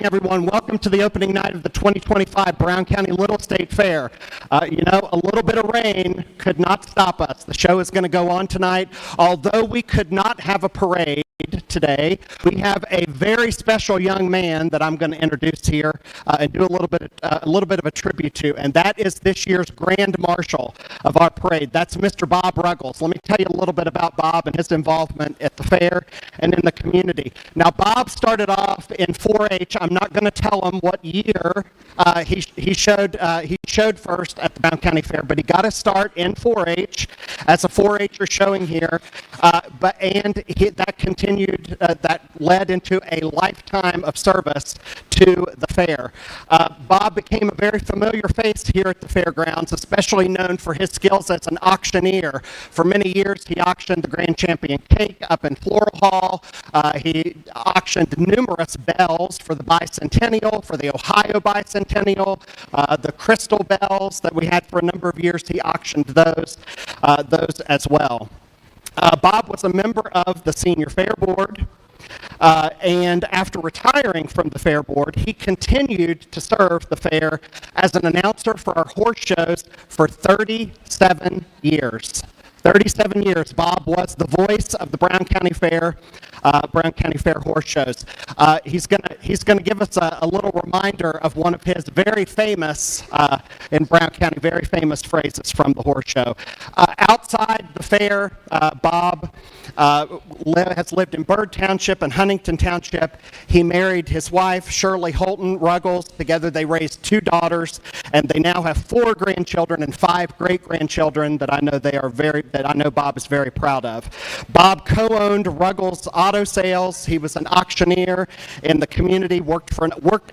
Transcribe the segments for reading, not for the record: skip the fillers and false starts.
Everyone, welcome to the opening night of the 2025 Brown County Little State Fair. A little bit of rain could not stop us. The show is going to go on tonight. Although we could not have a parade today, we have a very special young man that I'm going to introduce here and do a little bit of a tribute to, and that is this year's Grand Marshal of our parade. That's Mr. Bob Ruggles. Let me tell you a little bit about Bob and his involvement at the fair and in the community. Now, Bob started off in 4-H. I'm not going to tell him what year he showed first at the Brown County Fair, but he got a start in 4-H as a 4-H'er showing here, that continued, that led into a lifetime of service to the fair. Bob became a very familiar face here at the fairgrounds, especially known for his skills as an auctioneer. For many years, he auctioned the Grand Champion cake up in Floral Hall. He auctioned numerous bells for the bicentennial, for the Ohio bicentennial, the crystal bells that we had for a number of years. He auctioned those as well. Bob was a member of the Senior Fair Board, and after retiring from the Fair Board, he continued to serve the fair as an announcer for our horse shows for 37 years. 37 years, Bob was the voice of the Brown County Fair horse shows. He's gonna give us a little reminder of one of his very famous, in Brown County, very famous phrases from the horse show. Outside the fair, Bob has lived in Byrd Township and Huntington Township. He married his wife, Shirley Holton Ruggles. Together they raised 2 daughters, and they now have 4 grandchildren and 5 great-grandchildren that I know Bob is very proud of. Bob co-owned Ruggles Auto Sales. He was an auctioneer in the community, worked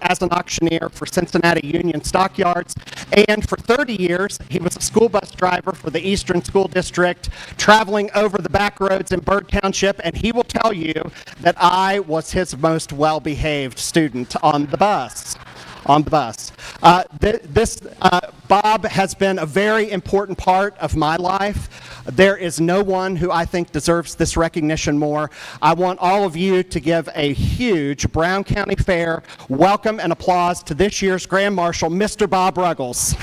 as an auctioneer for Cincinnati Union Stockyards, and for 30 years, he was a school bus driver for the Eastern School District, traveling over the back roads in Byrd Township, and he will tell you that I was his most well-behaved student on the bus. Bob has been a very important part of my life. There is no one who I think deserves this recognition more. I want all of you to give a huge Brown County Fair welcome and applause to this year's Grand Marshal, Mr. Bob Ruggles.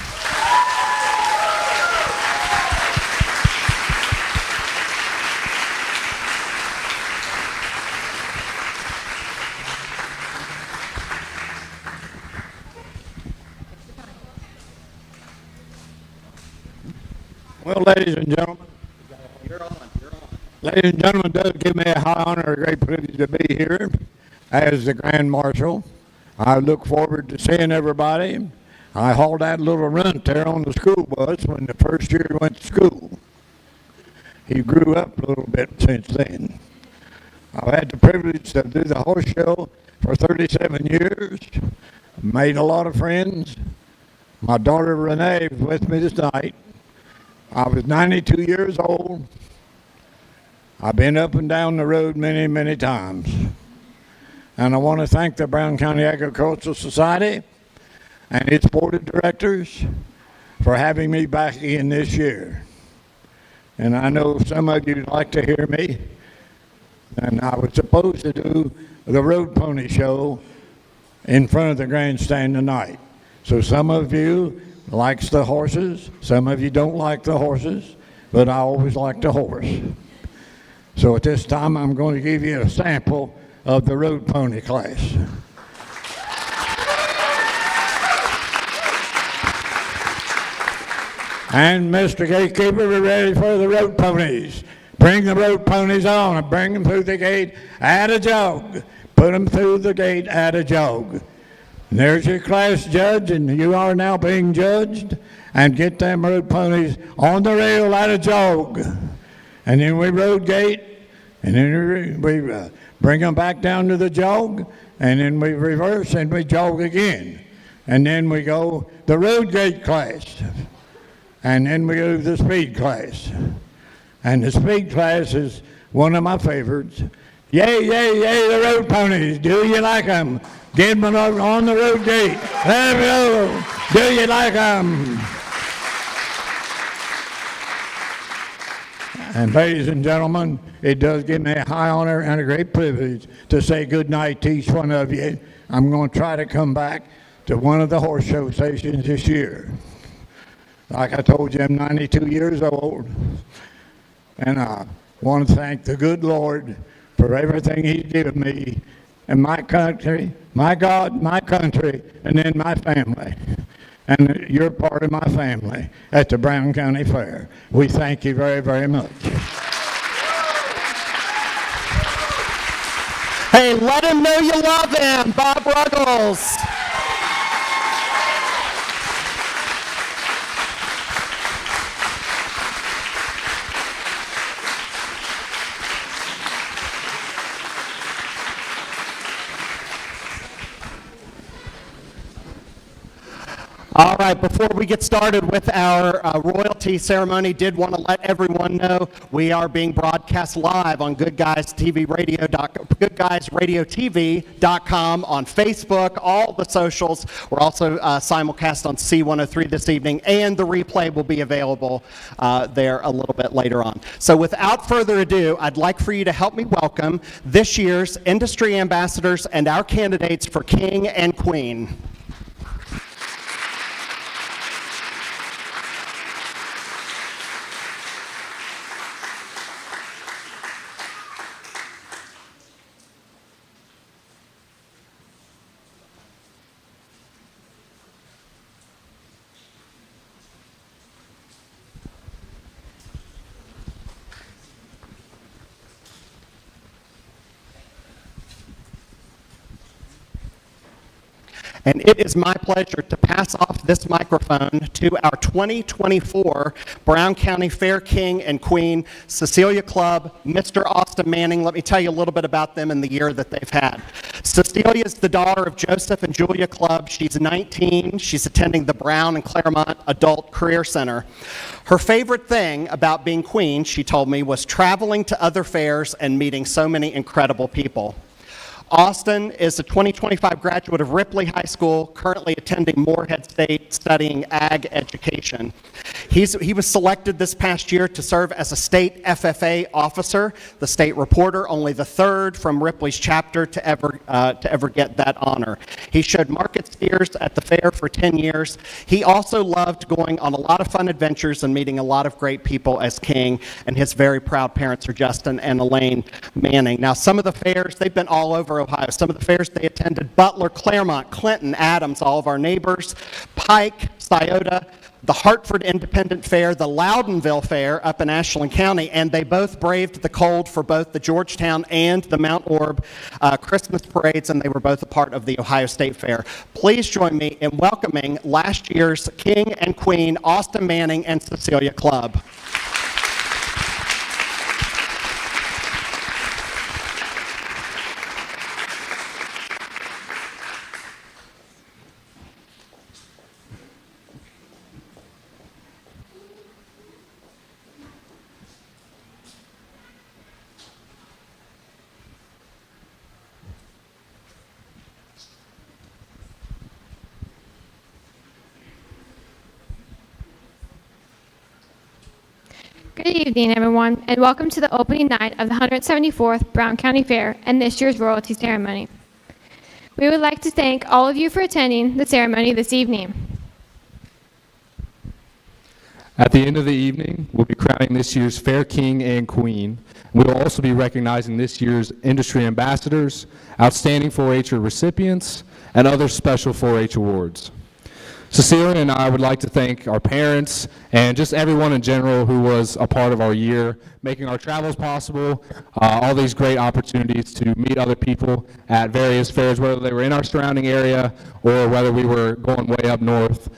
Well, ladies and gentlemen, Ladies and gentlemen, it does give me a high honor, a great privilege to be here as the Grand Marshal. I look forward to seeing everybody. I hauled that little runt there on the school bus when the first year he went to school. He grew up a little bit since then. I've had the privilege to do the horse show for 37 years, made a lot of friends. My daughter Renee was with me this night. I was 92 years old. I've been up and down the road many, many times. And I want to thank the Brown County Agricultural Society and its board of directors for having me back again this year. And I know some of you like to hear me. And I was supposed to do the Road Pony Show in front of the grandstand tonight. So some of you likes the horses, some of you don't like the horses, but I always like the horse. So at this time, I'm going to give you a sample of the Road Pony class. And Mr. Gatekeeper, we're ready for the road ponies. Bring the road ponies on and bring them through the gate at a jog. Put them through the gate at a jog. And there's your class judge, and you are now being judged. And get them road ponies on the rail at a jog. And then we road gate, and then we bring them back down to the jog, and then we reverse and we jog again. And then we go the road gate class. And then we go to the speed class. And the speed class is one of my favorites. Yay, yay, yay, the road ponies. Do you like them? Get them on the road gate. There we go. Do you like them? And ladies and gentlemen, it does give me a high honor and a great privilege to say good night to each one of you. I'm going to try to come back to one of the horse show stations this year. Like I told you, I'm 92 years old, and I want to thank the good Lord for everything He's given me and my country, my God, my country, and then my family. And you're part of my family at the Brown County Fair. We thank you very, very much. Hey, let him know you love him, Bob Ruggles. All right, before we get started with our royalty ceremony, did want to let everyone know we are being broadcast live on goodguysradiotv.com, on Facebook, all the socials. We're also simulcast on C103 this evening, and the replay will be available there a little bit later on. So without further ado, I'd like for you to help me welcome this year's industry ambassadors and our candidates for King and Queen. And it is my pleasure to pass off this microphone to our 2024 Brown County Fair King and Queen, Cecilia Club, Mr. Austin Manning. Let me tell you a little bit about them and the year that they've had. Cecilia is the daughter of Joseph and Julia Club. She's 19. She's attending the Brown and Claremont Adult Career Center. Her favorite thing about being queen, she told me, was traveling to other fairs and meeting so many incredible people. Austin is a 2025 graduate of Ripley High School, currently attending Morehead State studying ag education. He was selected this past year to serve as a state FFA officer, the state reporter, only the third from Ripley's chapter to ever get that honor. He showed market steers at the fair for 10 years. He also loved going on a lot of fun adventures and meeting a lot of great people as king, and his very proud parents are Justin and Elaine Manning. Now, some of the fairs, they've been all over Ohio. Some of the fairs they attended: Butler, Claremont, Clinton, Adams, all of our neighbors, Pike, Scioto, the Hartford Independent Fair, the Loudonville Fair up in Ashland County, and they both braved the cold for both the Georgetown and the Mount Orb Christmas parades, and they were both a part of the Ohio State Fair. Please join me in welcoming last year's King and Queen, Austin Manning and Cecilia Club. Good evening, everyone, and welcome to the opening night of the 174th Brown County Fair and this year's royalty ceremony. We would like to thank all of you for attending the ceremony this evening. At the end of the evening, we'll be crowning this year's Fair King and Queen. We will also be recognizing this year's industry ambassadors, outstanding 4-H recipients, and other special 4-H awards. Cecilia and I would like to thank our parents and just everyone in general who was a part of our year, making our travels possible, all these great opportunities to meet other people at various fairs, whether they were in our surrounding area or whether we were going way up north.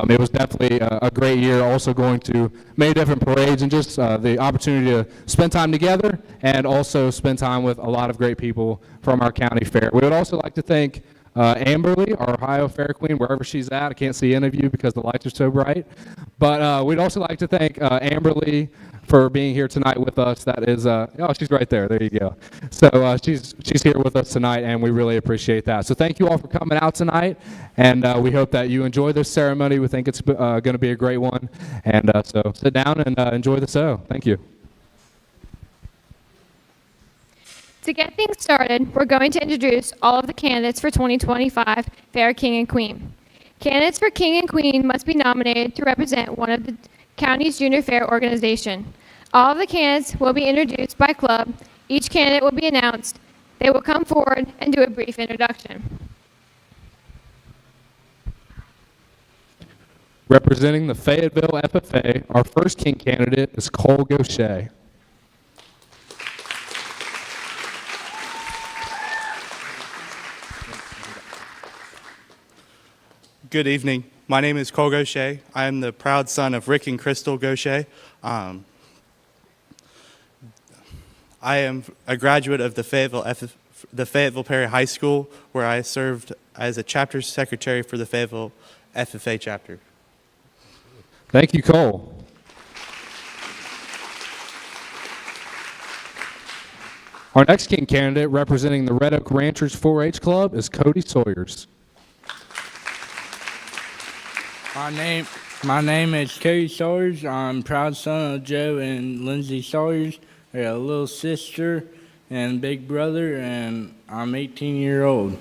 It was definitely a great year, also going to many different parades and just the opportunity to spend time together and also spend time with a lot of great people from our county fair. We would also like to thank Amberly, our Ohio Fair Queen, wherever she's at. I can't see any of you because the lights are so bright. But we'd also like to thank Amberly for being here tonight with us. That is, oh, she's right there. There you go. So she's here with us tonight, and we really appreciate that. So thank you all for coming out tonight, and we hope that you enjoy this ceremony. We think it's going to be a great one. And so sit down and enjoy the show. Thank you. To get things started, we're going to introduce all of the candidates for 2025 Fair King and Queen. Candidates for King and Queen must be nominated to represent one of the county's junior fair organization. All of the candidates will be introduced by club. Each candidate will be announced. They will come forward and do a brief introduction. Representing the Fayetteville FFA, our first King candidate is Cole Gaucher. Good evening. My name is Cole Gaucher. I am the proud son of Rick and Crystal Gaucher. I am a graduate of the Fayetteville Perry High School, where I served as a chapter secretary for the Fayetteville FFA chapter. Thank you, Cole. Our next King candidate representing the Red Oak Ranchers 4-H Club is Cody Sawyers. My name is Cody Sawyers. I'm proud son of Joe and Lindsay Sawyers. I got a little sister and big brother, and I'm 18-year-old.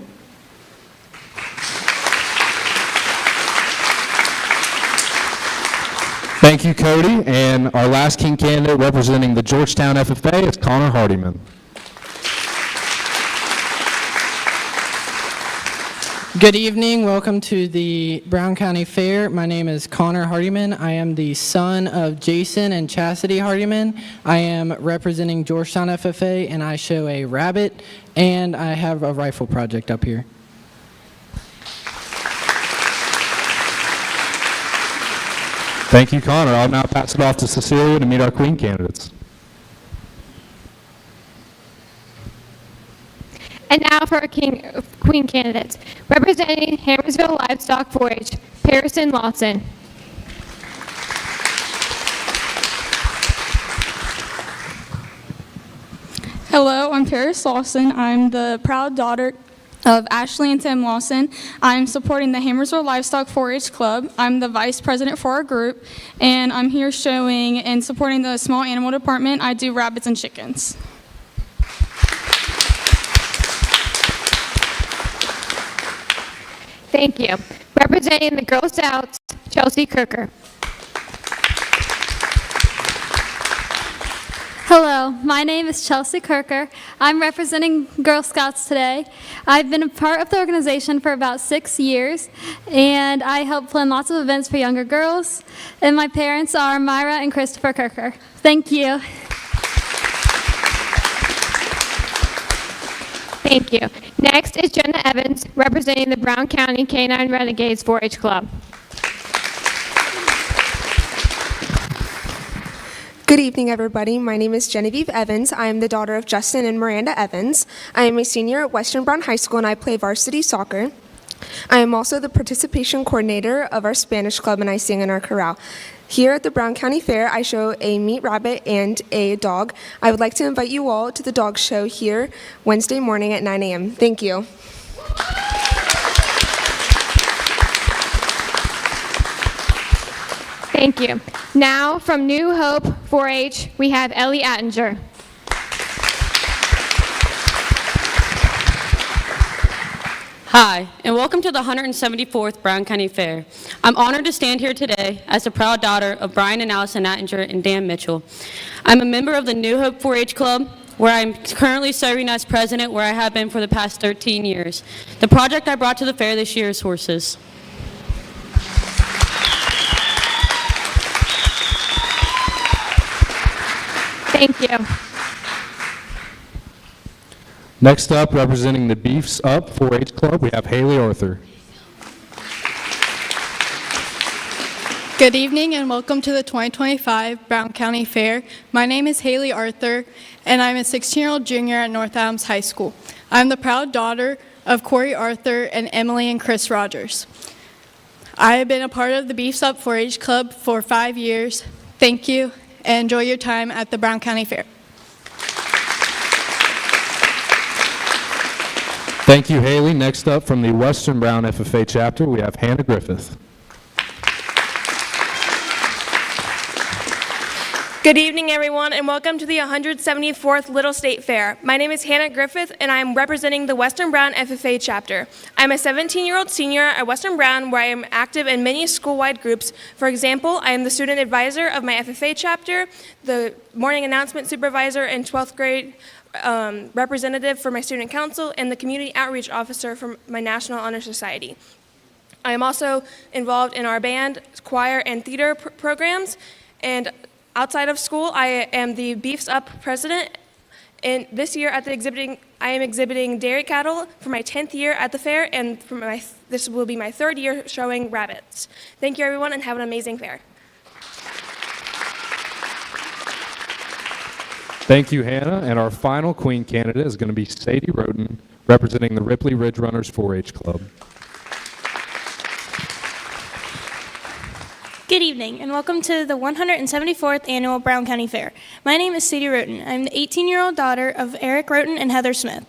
Thank you, Cody. And our last King candidate representing the Georgetown FFA is Connor Hardiman. Good evening. Welcome to the Brown County Fair. My name is Connor Hardiman. I am the son of Jason and Chastity Hardiman. I am representing Georgetown FFA, and I show a rabbit, and I have a rifle project up here. Thank you, Connor. I'll now pass it off to Cecilia to meet our Queen candidates. And now for our Queen candidates. Representing Hammersville Livestock 4-H, Harrison Lawson. Hello, I'm Paris Lawson. I'm the proud daughter of Ashley and Tim Lawson. I'm supporting the Hammersville Livestock 4-H Club. I'm the vice president for our group, and I'm here showing and supporting the small animal department. I do rabbits and chickens. Thank you. Representing the Girl Scouts, Chelsea Kirker. Hello, my name is Chelsea Kirker. I'm representing Girl Scouts today. I've been a part of the organization for about 6 years, and I help plan lots of events for younger girls. And my parents are Myra and Christopher Kirker. Thank you. Thank you. Next is Jenna Evans, representing the Brown County Canine Renegades 4-H Club. Good evening, everybody. My name is Genevieve Evans. I am the daughter of Justin and Miranda Evans. I am a senior at Western Brown High School, and I play varsity soccer. I am also the participation coordinator of our Spanish club, and I sing in our chorale. Here at the Brown County Fair, I show a meat rabbit and a dog. I would like to invite you all to the dog show here Wednesday morning at 9 a.m. Thank you. Thank you. Now, from New Hope 4-H, we have Ellie Attinger. Hi, and welcome to the 174th Brown County Fair. I'm honored to stand here today as the proud daughter of Brian and Allison Attinger and Dan Mitchell. I'm a member of the New Hope 4-H Club, where I'm currently serving as president, where I have been for the past 13 years. The project I brought to the fair this year is horses. Thank you. Next up, representing the Beefs Up 4-H Club, we have Haley Arthur. Good evening and welcome to the 2025 Brown County Fair. My name is Haley Arthur, and I'm a 16-year-old junior at North Adams High School. I'm the proud daughter of Corey Arthur and Emily and Chris Rogers. I have been a part of the Beefs Up 4-H Club for 5 years. Thank you, and enjoy your time at the Brown County Fair. Thank you, Haley. Next up, from the Western Brown FFA chapter, we have Hannah Griffith. Good evening, everyone, and welcome to the 174th Little State Fair. My name is Hannah Griffith, and I am representing the Western Brown FFA chapter. I'm a 17-year-old senior at Western Brown, where I am active in many school-wide groups. For example, I am the student advisor of my FFA chapter, the morning announcement supervisor and 12th grade representative for my student council, and the community outreach officer for my National Honor Society. I am also involved in our band, choir, and theater programs, and outside of school, I am the Beefs Up president, and this year at the I am exhibiting dairy cattle for my 10th year at the fair, and this will be my 3rd year showing rabbits. Thank you, everyone, and have an amazing fair. Thank you, Hannah. And our final queen candidate is going to be Sadie Roden, representing the Ripley Ridge Runners 4-H Club. Good evening, and welcome to the 174th Annual Brown County Fair. My name is Sadie Roten. I'm the 18-year-old daughter of Eric Roten and Heather Smith.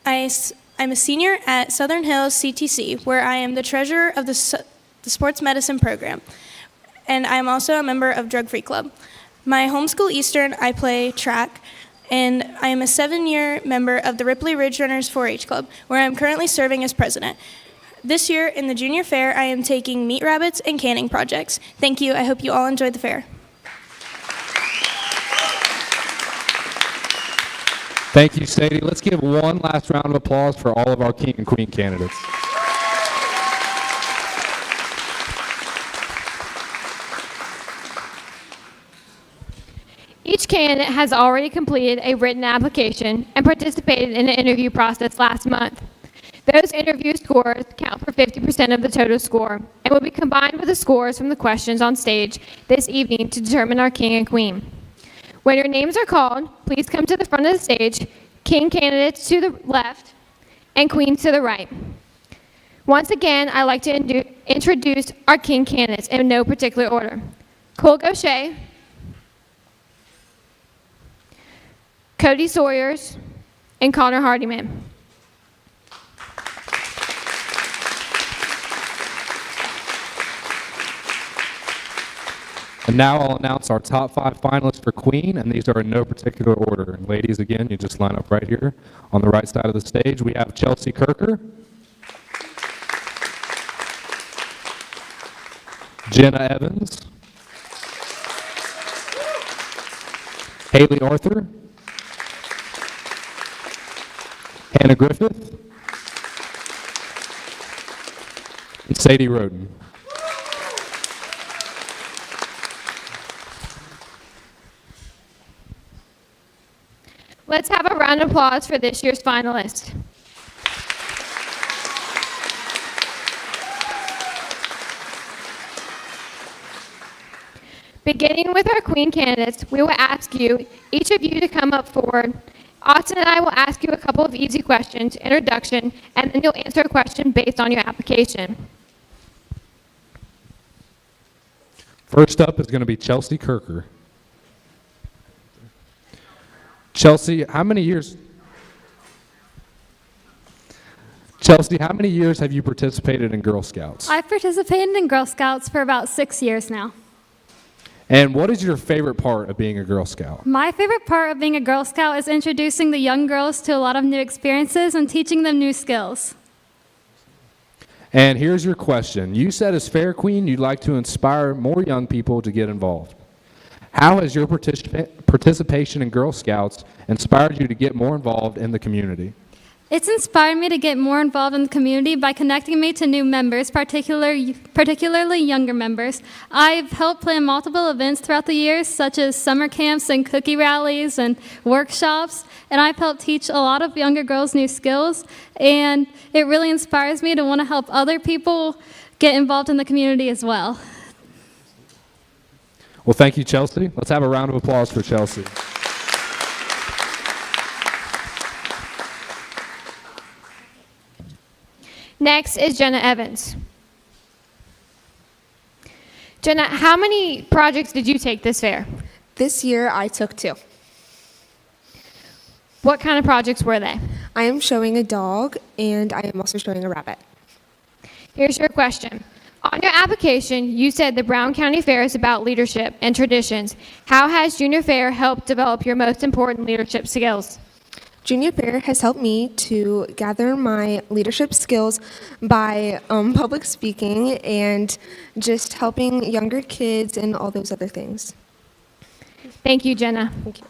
I'm a senior at Southern Hills CTC, where I am the treasurer of the sports medicine program, and I'm also a member of Drug Free Club. My homeschool Eastern, I play track, and I am a 7-year member of the Ripley Ridge Runners 4-H Club, where I'm currently serving as president. This year, in the junior fair, I am taking meat rabbits and canning projects. Thank you. I hope you all enjoyed the fair. Thank you, Sadie. Let's give one last round of applause for all of our king and queen candidates. Each candidate has already completed a written application and participated in an interview process last month. Those interview scores count for 50% of the total score and will be combined with the scores from the questions on stage this evening to determine our king and queen. When your names are called, please come to the front of the stage, king candidates to the left and queens to the right. Once again, I'd like to introduce our king candidates in no particular order. Cole Gaucher, Cody Sawyers, and Connor Hardiman. And now I'll announce our top 5 finalists for Queen, and these are in no particular order. And ladies, again, you just line up right here on the right side of the stage. We have Chelsea Kirker, Jenna Evans, Haley Arthur, Hannah Griffith, and Sadie Roden. Let's have a round of applause for this year's finalists. Beginning with our queen candidates, we will ask you, each of you, to come up forward. Austin and I will ask you a couple of easy questions, introduction, and then you'll answer a question based on your application. First up is going to be Chelsea Kirker. Chelsea, how many years have you participated in Girl Scouts? I've participated in Girl Scouts for about 6 years now. And what is your favorite part of being a Girl Scout? My favorite part of being a Girl Scout is introducing the young girls to a lot of new experiences and teaching them new skills. And here's your question. You said as Fair Queen you'd like to inspire more young people to get involved. How has your participation in Girl Scouts inspired you to get more involved in the community? It's inspired me to get more involved in the community by connecting me to new members, particularly younger members. I've helped plan multiple events throughout the years, such as summer camps and cookie rallies and workshops, and I've helped teach a lot of younger girls new skills, and it really inspires me to want to help other people get involved in the community as well. Well, thank you, Chelsea. Let's have a round of applause for Chelsea. Next is Jenna Evans. Jenna, how many projects did you take this fair? This year I took 2. What kind of projects were they? I am showing a dog and I am also showing a rabbit. Here's your question. On your application, you said the Brown County Fair is about leadership and traditions. How has Junior Fair helped develop your most important leadership skills? Junior Fair has helped me to gather my leadership skills by public speaking and just helping younger kids and all those other things. Thank you, Jenna. Thank you.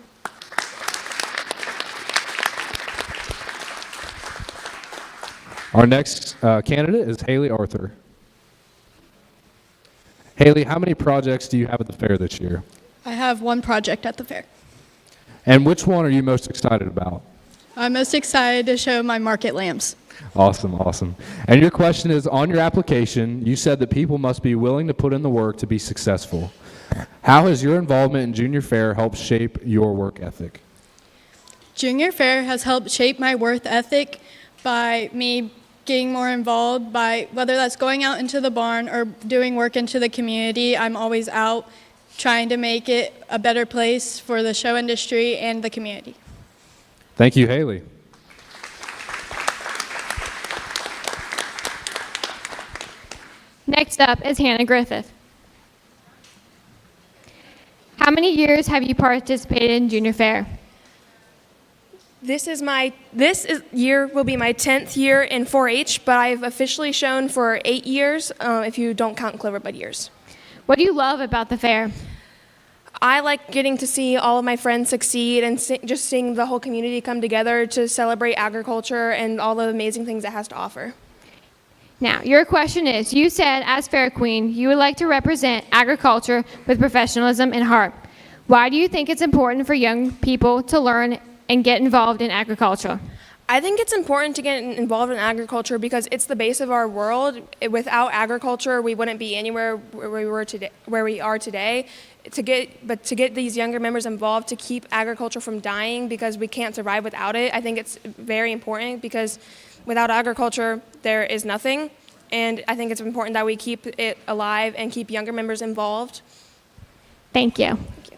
Our next candidate is Haley Arthur. Haley, how many projects do you have at the fair this year? I have one project at the fair. And which one are you most excited about? I'm most excited to show my market lambs. Awesome, awesome. And your question is, on your application, you said that people must be willing to put in the work to be successful. How has your involvement in Junior Fair helped shape your work ethic? Junior Fair has helped shape my work ethic by me getting more involved, by whether that's going out into the barn or doing work into the community. I'm always out trying to make it a better place for the show industry and the community. Thank you, Haley. Next up is Hannah Griffith. How many years have you participated in Junior Fair? This year will be my 10th year in 4-H, but I've officially shown for 8 years, if you don't count Cloverbud years. What do you love about the fair? I like getting to see all of my friends succeed and just seeing the whole community come together to celebrate agriculture and all the amazing things it has to offer. Now, your question is, you said as Fair Queen, you would like to represent agriculture with professionalism and heart. Why do you think it's important for young people to learn and get involved in agriculture? I think it's important to get involved in agriculture because it's the base of our world. Without agriculture, we wouldn't be anywhere where we are today. To get these younger members involved to keep agriculture from dying because we can't survive without it, I think it's very important because without agriculture, there is nothing. And I think it's important that we keep it alive and keep younger members involved. Thank you. Thank you.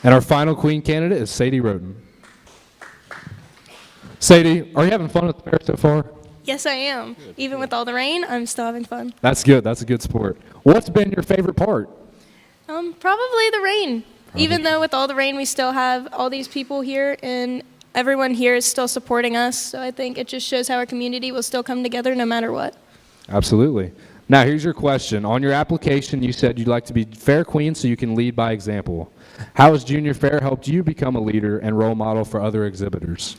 And our final Queen candidate is Sadie Roden. Sadie, are you having fun at the fair so far? Yes, I am. Even with all the rain, I'm still having fun. That's good. That's a good sport. What's been your favorite part? Probably the rain. Even though with all the rain, we still have all these people here, and everyone here is still supporting us. So I think it just shows how our community will still come together no matter what. Absolutely. Now, here's your question. On your application, you said you'd like to be Fair Queen so you can lead by example. How has Junior Fair helped you become a leader and role model for other exhibitors?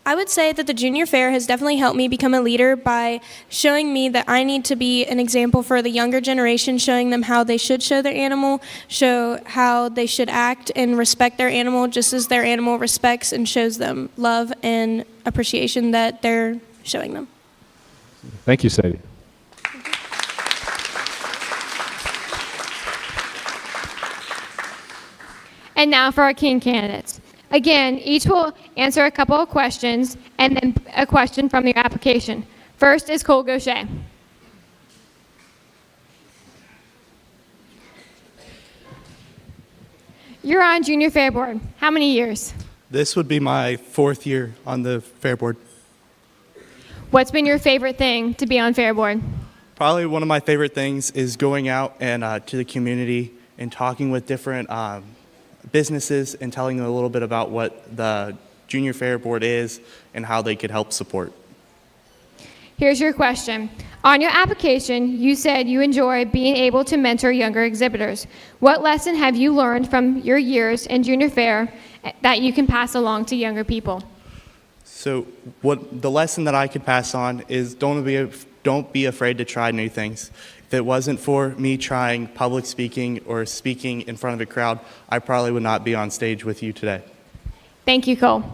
I would say that the Junior Fair has definitely helped me become a leader by showing me that I need to be an example for the younger generation, showing them how they should show their animal, show how they should act and respect their animal just as their animal respects and shows them love and appreciation that they're showing them. Thank you, Sadie. And now for our King candidates. Again, each will answer a couple of questions and then a question from your application. First is Cole Gaucher. You're on Junior Fair Board. How many years? This would be my 4th year on the Fair Board. What's been your favorite thing to be on Fair Board? Probably one of my favorite things is going out and to the community and talking with different businesses and telling them a little bit about what the Junior Fair Board is and how they could help support. Here's your question. On your application, you said you enjoy being able to mentor younger exhibitors. What lesson have you learned from your years in Junior Fair that you can pass along to younger people? So what the lesson that I could pass on is don't be afraid to try new things. If it wasn't for me trying public speaking or speaking in front of a crowd, I probably would not be on stage with you today. Thank you, Cole.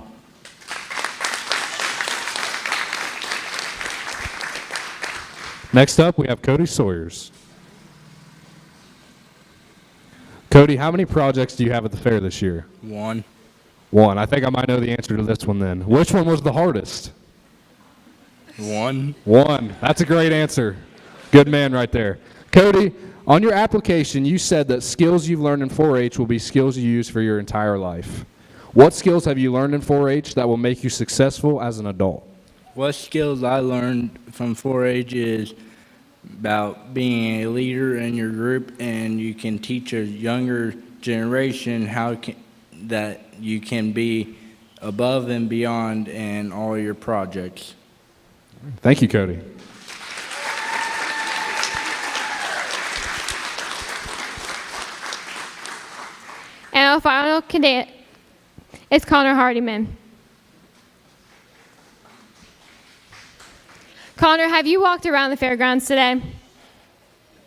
Next up, we have Cody Sawyers. Cody, how many projects do you have at the fair this year? One. One. I think I might know the answer to this one then. Which one was the hardest? One. One. That's a great answer. Good man right there. Cody, on your application, you said that skills you've learned in 4-H will be skills you use for your entire life. What skills have you learned in 4-H that will make you successful as an adult? what skills I learned from 4-H is about being a leader in your group, and you can teach a younger generation that you can be above and beyond in all your projects. Thank you, Cody. And our final candidate is Connor Hardiman. Connor, have you walked around the fairgrounds today?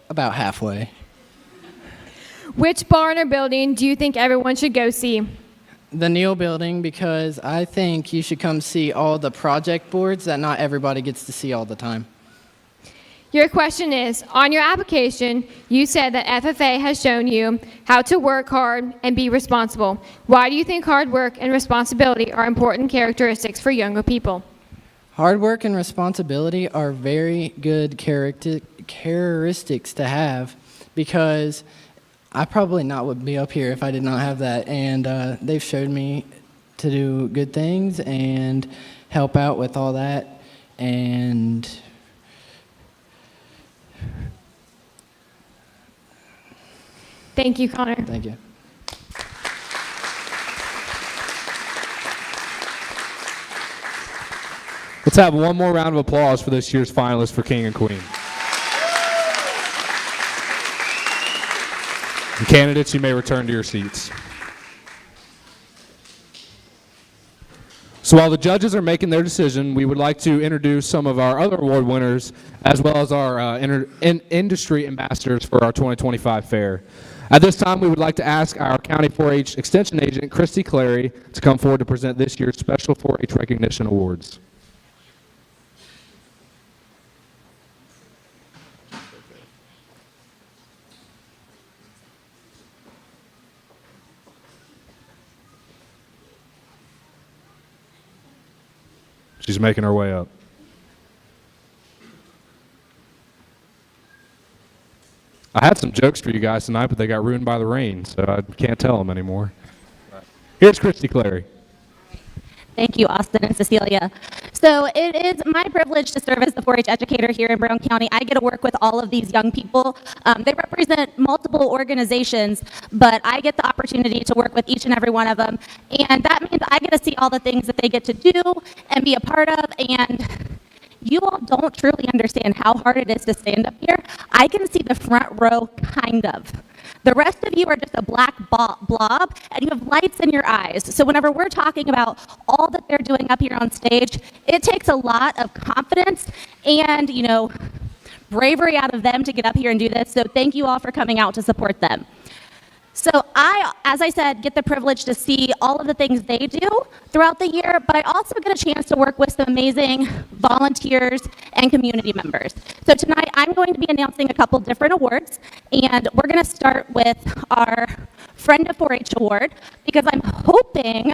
About halfway. Which barn or building do you think everyone should go see? The Neal Building, because I think you should come see all the project boards that not everybody gets to see all the time. Your question is, on your application, you said that FFA has shown you how to work hard and be responsible. Why do you think hard work and responsibility are important characteristics for younger people? Hard work and responsibility are very good characteristics to have, because I probably would be up here if I did not have that. And they've showed me to do good things and help out with all that. And thank you, Connor. thank you. Let's have one more round of applause for this year's finalists for King and Queen. The candidates, you may return to your seats. So while the judges are making their decision, we would like to introduce some of our other award winners, as well as our industry ambassadors for our 2025 fair. At this time, we would like to ask our County 4-H Extension Agent, Christy Clary, to come forward to present this year's Special 4-H Recognition Awards. She's making her way up. I had some jokes for you guys tonight, but they got ruined by the rain, so I can't tell them anymore. Here's Christy Clary. Thank you, Austin and Cecilia. So it is my privilege to serve as the 4-H educator here in Brown County. I get to work with all of these young people. They represent multiple organizations, but I get the opportunity to work with each and every one of them. And that means I get to see all the things that they get to do and be a part of. And you all don't truly understand how hard it is to stand up here. I can see the front row, kind of. The rest of you are just a black blob, and you have lights in your eyes. So whenever we're talking about all that they're doing up here on stage, it takes a lot of confidence and, bravery out of them to get up here and do this. So thank you all for coming out to support them. So I, as I said, get the privilege to see all of the things they do throughout the year, but I also get a chance to work with some amazing volunteers and community members. So tonight I'm going to be announcing a couple different awards, and we're going to start with our Friend of 4-H Award, because I'm hoping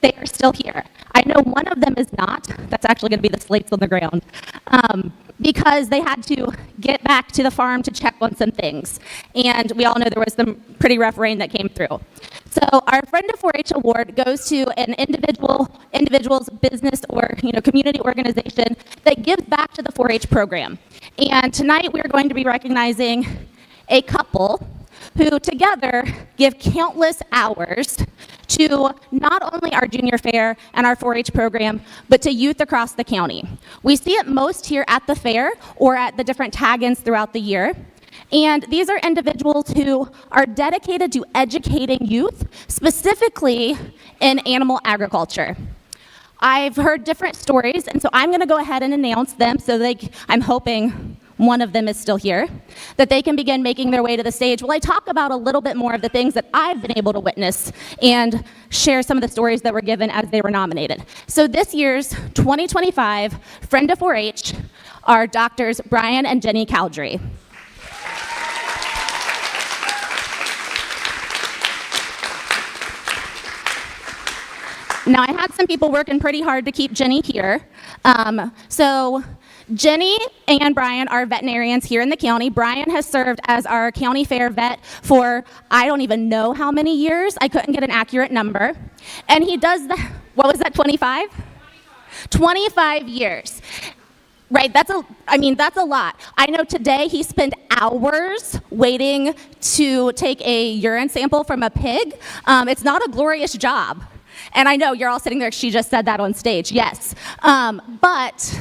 they are still here. I know one of them is not. That's actually going to be the slates on the ground. Because they had to get back to the farm to check on some things. And we all know there was some pretty rough rain that came through. So our Friend of 4-H Award goes to an individual's business or community organization that gives back to the 4-H program. And tonight we're going to be recognizing a couple who together give countless hours to not only our junior fair and our 4-H program, but to youth across the county. We see it most here at the fair or at the different tag-ins throughout the year. And these are individuals who are dedicated to educating youth, specifically in animal agriculture. I've heard different stories, and so I'm gonna go ahead and announce them so I'm hoping one of them is still here, that they can begin making their way to the stage while I talk about a little bit more of the things that I've been able to witness and share some of the stories that were given as they were nominated. So this year's 2025 Friend of 4-H are Doctors Brian and Jenny Caldry. Now, I had some people working pretty hard to keep Jenny here. So Jenny and Brian are veterinarians here in the county. Brian has served as our county fair vet for I don't even know how many years. I couldn't get an accurate number. And he does what was that, 25? 25 years. Right, that's a lot. I know today he spent hours waiting to take a urine sample from a pig. It's not a glorious job. And I know you're all sitting there, she just said that on stage, yes. But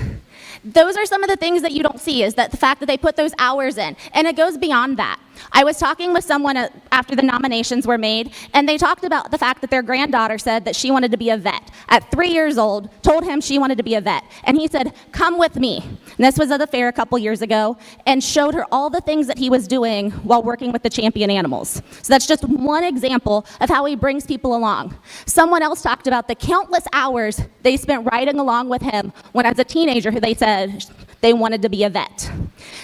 those are some of the things that you don't see, is that the fact that they put those hours in. And it goes beyond that. I was talking with someone after the nominations were made, and they talked about the fact that their granddaughter said that she wanted to be a vet. At 3 years old, told him she wanted to be a vet. And he said, come with me. And this was at the fair a couple years ago, and showed her all the things that he was doing while working with the champion animals. So that's just one example of how he brings people along. Someone else talked about the countless hours they spent riding along with him when, as a teenager, they said they wanted to be a vet.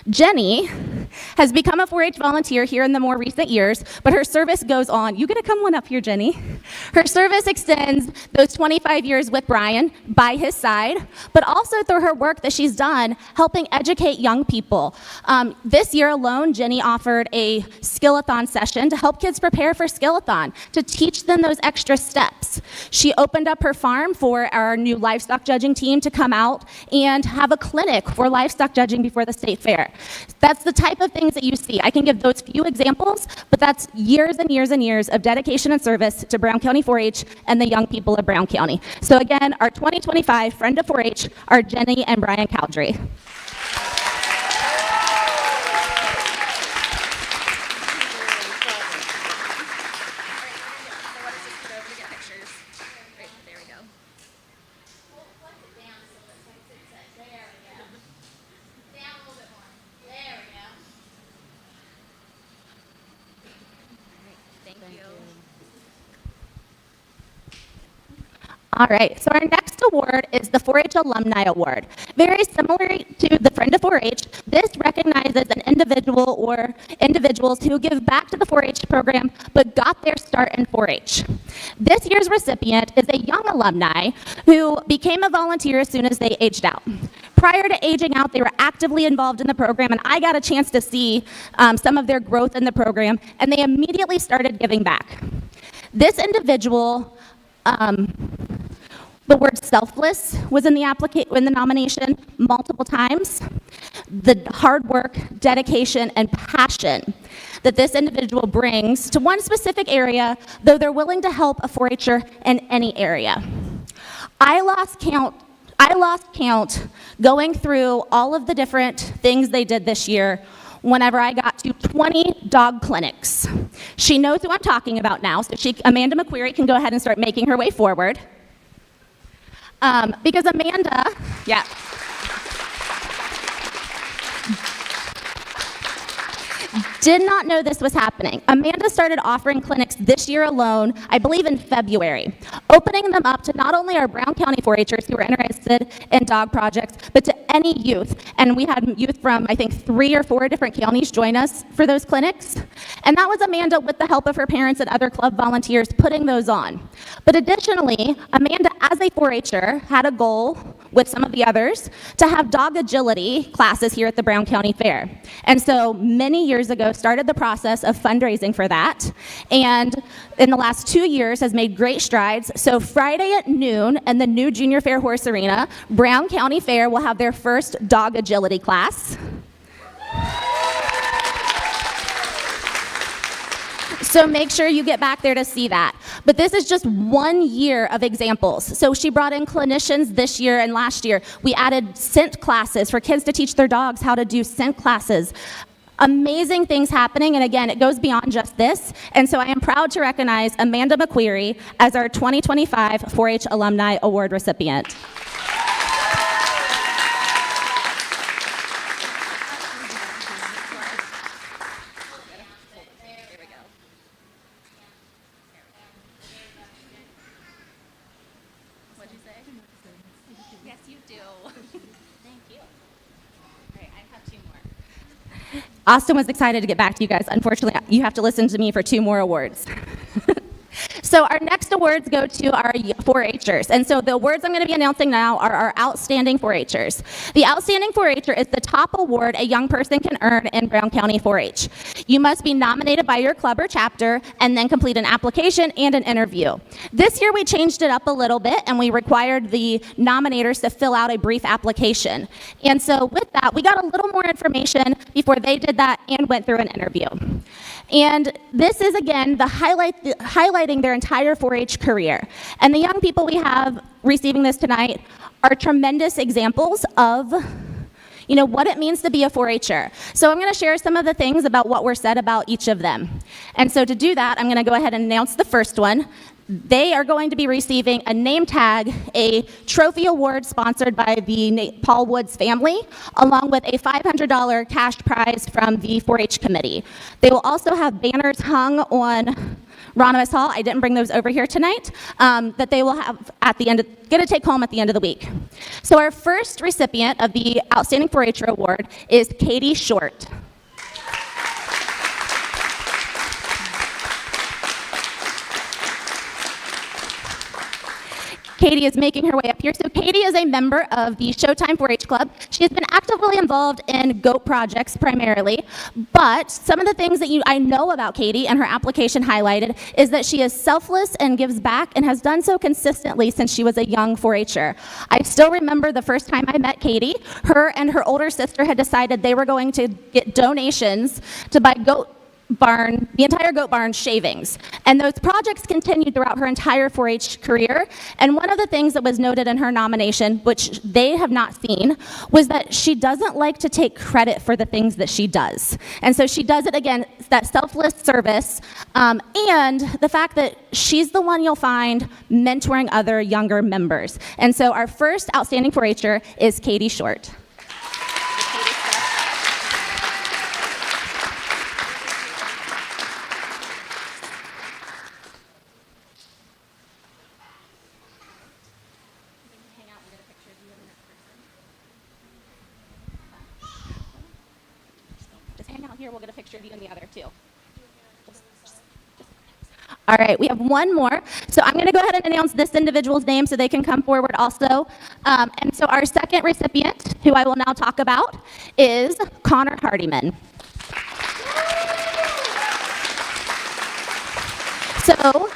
Jenny has become a 4-H volunteer here in the more recent years, but her service goes on. You get to come one up here, Jenny. Her service extends those 25 years with Brian by his side, but also through her work that she's done helping educate young people. This year alone, Jenny offered a skillathon session to help kids prepare for skillathon, to teach them those extra steps. She opened up her farm for our new livestock judging team to come out and have a clinic for livestock judging before the state fair. That's the type of things that you see. I can give those few examples, but that's years and years and years of dedication and service to Brown County 4-H and the young people of Brown County. So again, our 2025 Friend of 4-H are Jenny and Brian Cowdrey. All right, so our next award is the 4-H Alumni Award. Very similar to the Friend of 4-H, this recognizes an individual or individuals who give back to the 4-H program but got their start in 4-H. This year's recipient is a young alumni who became a volunteer as soon as they aged out. Prior to aging out, they were actively involved in the program, and I got a chance to see some of their growth in the program, and they immediately started giving back. This individual, the word selfless was in the nomination multiple times. The hard work, dedication, and passion that this individual brings to one specific area, though they're willing to help a 4-H'er in any area. I lost count going through all of the different things they did this year whenever I got to 20 dog clinics. She knows who I'm talking about now, so Amanda McQuarrie can go ahead and start making her way forward. Because Amanda, did not know this was happening. Amanda started offering clinics this year alone, I believe in February, opening them up to not only our Brown County 4-H'ers who were interested in dog projects, but to any youth. And we had youth from, I think, 3 or 4 different counties join us for those clinics. And that was Amanda, with the help of her parents and other club volunteers, putting those on. But additionally, Amanda, as a 4-H'er, had a goal with some of the others to have dog agility classes here at the Brown County Fair. And so many years ago, started the process of fundraising for that, and in the last 2 years has made great strides. So Friday at noon in the new Junior Fair Horse Arena, Brown County Fair will have their first dog agility class. So make sure you get back there to see that. But this is just 1 year of examples. So she brought in clinicians this year and last year. We added scent classes for kids to teach their dogs how to do scent classes. Amazing things happening, and again, it goes beyond just this. And so I am proud to recognize Amanda McQuarrie as our 2025 4-H Alumni Award recipient. Austin was excited to get back to you guys. Unfortunately, you have to listen to me for 2 more awards. So So our next awards go to our 4-Hers. And so the awards I'm going to be announcing now are our Outstanding 4-Hers. The Outstanding 4-Her is the top award a young person can earn in Brown County 4-H. You must be nominated by your club or chapter and then complete an application and an interview. This year we changed it up a little bit and we required the nominators to fill out a brief application. And so with that, we got a little more information before they did that and went through an interview. And this is, again, highlighting their entire 4-H career. And the young people we have receiving this tonight are tremendous examples of what it means to be a 4-Her. So I'm going to share some of the things about what were said about each of them. And so to do that, I'm going to go ahead and announce the first one. They are going to be receiving a name tag, a trophy award sponsored by the Paul Woods family, along with a $500 cash prize from the 4-H committee. They will also have banners hung on Ronimus Hall. I didn't bring those over here tonight, that they will have at the end get to take home at the end of the week. So our first recipient of the Outstanding 4-Her Award is Katie Short. Katie is making her way up here. So Katie is a member of the Showtime 4-H Club. She has been actively involved in GOAT projects primarily, but some of the things that I know about Katie and her application highlighted is that she is selfless and gives back and has done so consistently since she was a young 4-Her. I still remember the first time I met Katie. Her and her older sister had decided they were going to get donations to buy the entire Goat Barn shavings. And those projects continued throughout her entire 4-H career. And one of the things that was noted in her nomination, which they have not seen, was that she doesn't like to take credit for the things that she does. And so she does it, again, that selfless service, and the fact that she's the one you'll find mentoring other younger members. And so our first Outstanding 4-Her is Katie Short. Here, we'll get a picture of you and the other two. All right, we have one more. So I'm going to go ahead and announce this individual's name so they can come forward also. And so our second recipient, who I will now talk about, is Connor Hardiman. So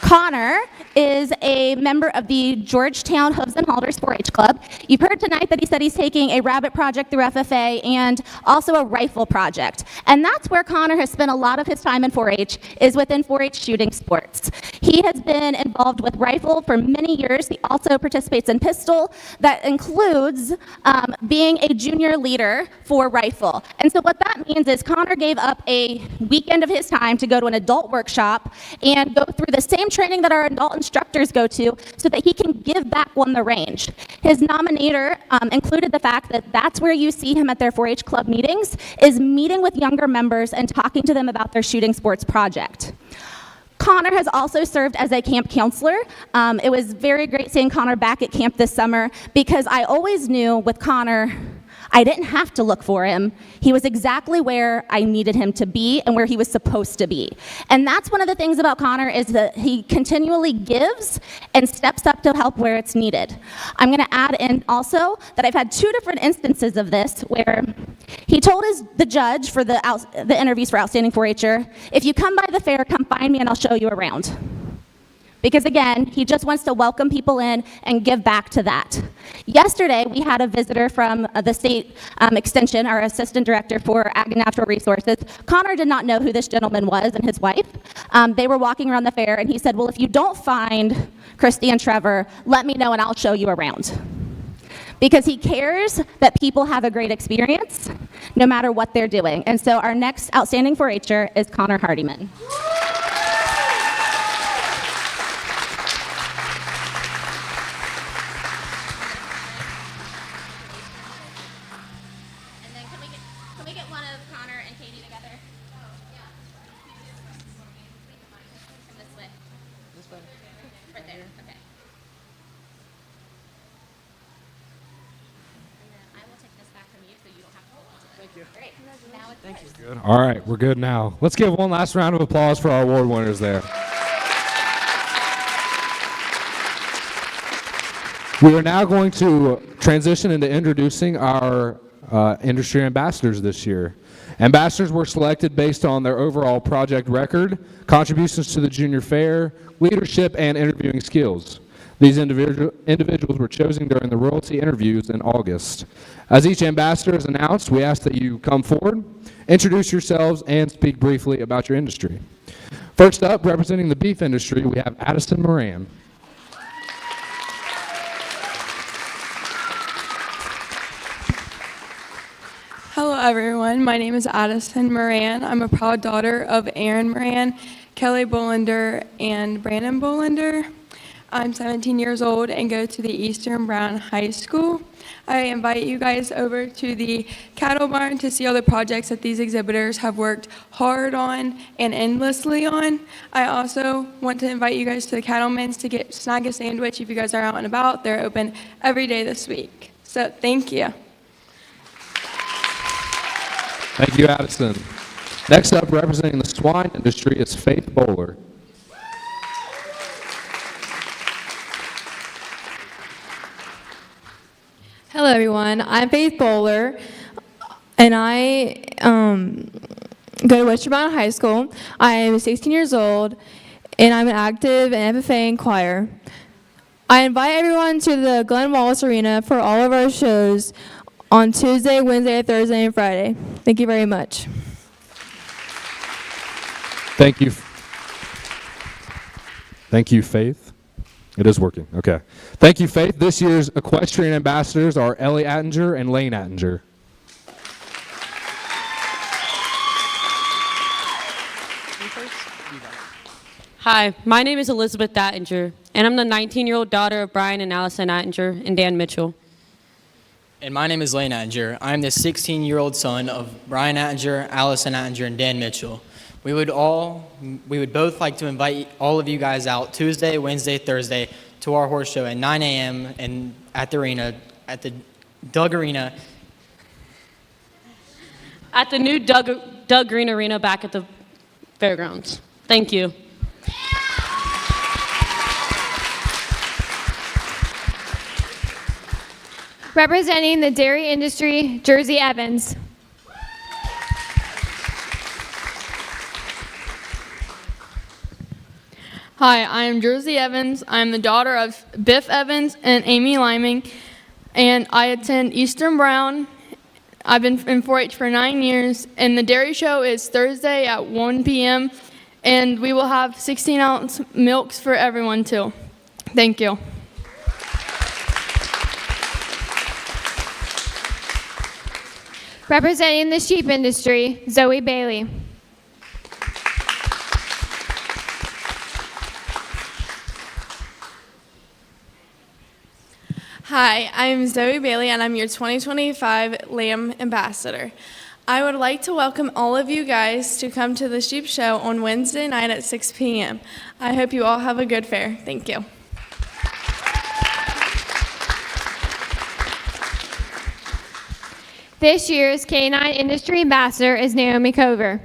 Connor is a member of the Georgetown Hooves and Halters 4-H Club. You've heard tonight that he said he's taking a rabbit project through FFA and also a rifle project. And that's where Connor has spent a lot of his time in 4-H, is within 4-H shooting sports. He has been involved with rifle for many years. He also participates in pistol. That includes being a junior leader for rifle. And so what that means is Connor gave up a weekend of his time to go to an adult workshop and go through the same training that our adult instructors go to so that he can give back on the range. His nominator included the fact that that's where you see him at their 4-H club meetings, is meeting with younger members and talking to them about their shooting sports project. Connor has also served as a camp counselor. It was very great seeing Connor back at camp this summer because I always knew with Connor, I didn't have to look for him. He was exactly where I needed him to be and where he was supposed to be. And that's one of the things about Connor, is that he continually gives and steps up to help where it's needed. I'm going to add in also that I've had 2 different instances of this where he told the judge for the interviews for Outstanding 4-Her, if you come by the fair, come find me and I'll show you around. Because again, he just wants to welcome people in and give back to that. Yesterday, we had a visitor from the state extension, our assistant director for Ag and Natural Resources. Connor did not know who this gentleman was and his wife. They were walking around the fair and he said, well, if you don't find Christy and Trevor, let me know and I'll show you around. Because he cares that people have a great experience no matter what they're doing. And so our next Outstanding 4-Her is Connor Hardiman. All right, we're good now. Let's give one last round of applause for our award winners there. We are now going to transition into introducing our industry ambassadors this year. Ambassadors were selected based on their overall project record, contributions to the junior fair, leadership, and interviewing skills. These individuals were chosen during the royalty interviews in August. As each ambassador is announced, we ask that you come forward, introduce yourselves, and speak briefly about your industry. First up, representing the beef industry, we have Addison Moran. Hello everyone, my name is Addison Moran. I'm a proud daughter of Aaron Moran, Kelly Bolander, and Brandon Bolander. I'm 17 years old and go to the Eastern Brown High School. I invite you guys over to the cattle barn to see all the projects that these exhibitors have worked hard on and endlessly on. I also want to invite you guys to the Cattlemen's to snag a sandwich if you guys are out and about. They're open every day this week. So thank you. Thank you, Addison. Next up, representing the swine industry, is Faith Bowler. Hello, everyone. I'm Faith Bowler, and I go to Western Brown High School. I am 16 years old, and I'm active in FFA and choir. I invite everyone to the Glenn Wallace Arena for all of our shows on Tuesday, Wednesday, Thursday, and Friday. Thank you very much. Thank you. Thank you, Faith. It is working. Okay. Thank you, Faith. This year's equestrian ambassadors are Ellie Attinger and Lane Attinger. Hi, my name is Elizabeth Attinger, and I'm the 19-year-old daughter of Brian and Allison Attinger and Dan Mitchell. And my name is Lane Attinger. I'm the 16-year-old son of Brian Attinger, Allison Attinger, and Dan Mitchell. We would both like to invite all of you guys out Tuesday, Wednesday, Thursday to our horse show at 9 a.m. and at the arena, at the Doug Arena. At the new Doug Green Arena back at the fairgrounds. Thank you. Representing the dairy industry, Jersey Evans. Hi, I am Jersey Evans. I am the daughter of Biff Evans and Amy Liming, and I attend Eastern Brown. I've been in 4-H for 9 years, and the dairy show is Thursday at 1 p.m., and we will have 16-ounce milks for everyone, too. Thank you. Representing the sheep industry, Zoe Bailey. Hi, I'm Zoe Bailey, and I'm your 2025 Lamb Ambassador. I would like to welcome all of you guys to come to the Sheep Show on Wednesday night at 6 p.m. I hope you all have a good fair. Thank you. This year's Canine Industry Ambassador is Naomi Cover.